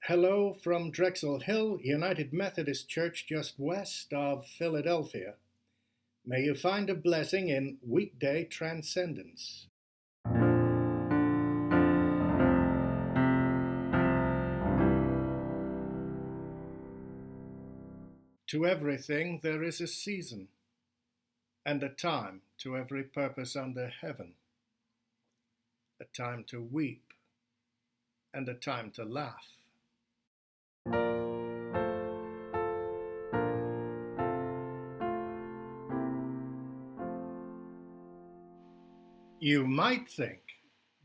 Hello from Drexel Hill, United Methodist Church just west of Philadelphia. May you find a blessing in Weekday Transcendence. To everything there is a season, and a time to every purpose under heaven. A time to weep, and a time to laugh. You might think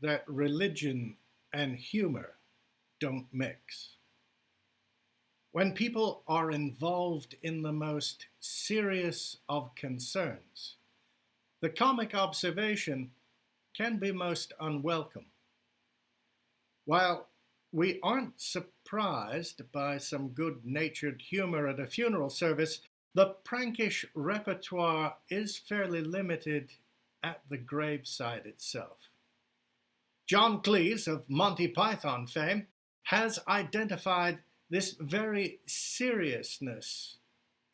that religion and humor don't mix. When people are involved in the most serious of concerns, the comic observation can be most unwelcome. While we aren't surprised by some good-natured humor at a funeral service, the prankish repertoire is fairly limited at the graveside itself. John Cleese of Monty Python fame has identified this very seriousness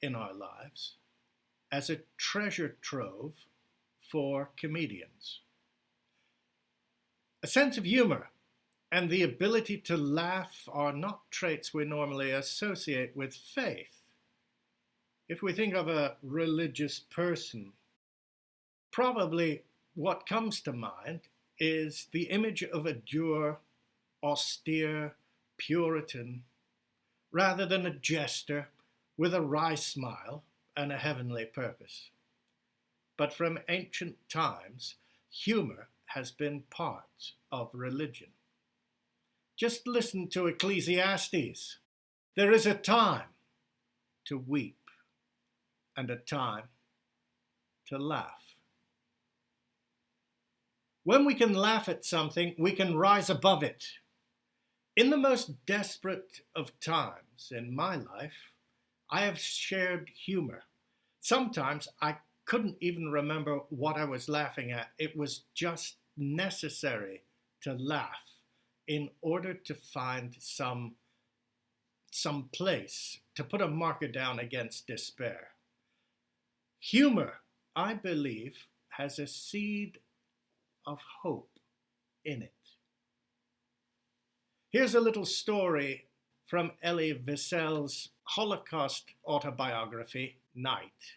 in our lives as a treasure trove for comedians. A sense of humor and the ability to laugh are not traits we normally associate with faith. If we think of a religious person, probably what comes to mind is the image of a dour, austere Puritan, rather than a jester with a wry smile and a heavenly purpose. But from ancient times, humor has been part of religion. Just listen to Ecclesiastes. There is a time to weep and a time to laugh. When we can laugh at something, we can rise above it. In the most desperate of times in my life, I have shared humor. Sometimes I couldn't even remember what I was laughing at. It was just necessary to laugh in order to find some place to put a marker down against despair. Humor, I believe, has a seed of hope in it. Here's a little story from Elie Wiesel's Holocaust autobiography, Night.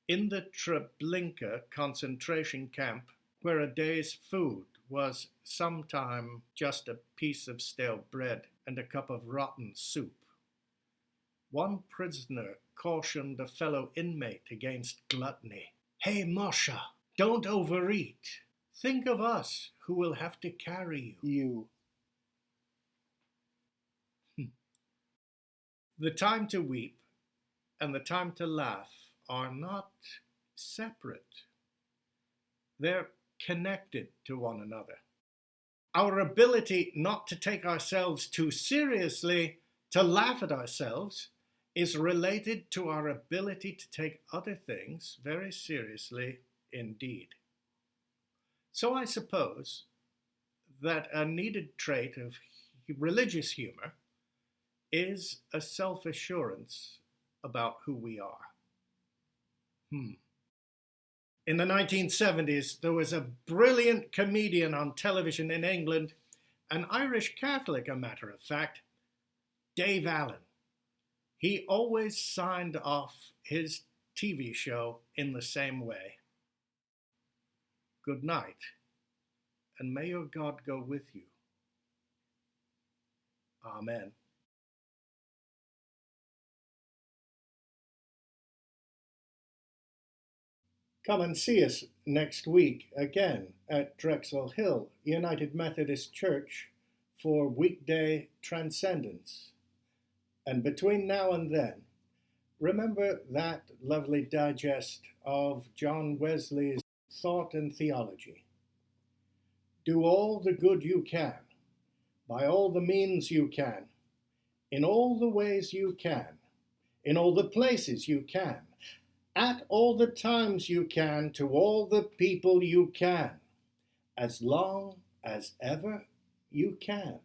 In the Treblinka concentration camp, where a day's food was sometime just a piece of stale bread and a cup of rotten soup, one prisoner cautioned a fellow inmate against gluttony. "Hey, Moshe, don't overeat. Think of us who will have to carry you." The time to weep and the time to laugh are not separate. They're connected to one another. Our ability not to take ourselves too seriously, to laugh at ourselves, is related to our ability to take other things very seriously indeed. So I suppose that a needed trait of religious humor is a self-assurance about who we are. In the 1970s, there was a brilliant comedian on television in England, an Irish Catholic, a matter of fact, Dave Allen. He always signed off his TV show in the same way. Good night, and may your God go with you. Amen. Come and see us next week again at Drexel Hill, United Methodist Church, for Weekday Transcendence. And between now and then, remember that lovely digest of John Wesley's Thought and Theology. Do all the good you can, by all the means you can, in all the ways you can, in all the places you can, at all the times you can, to all the people you can, as long as ever you can.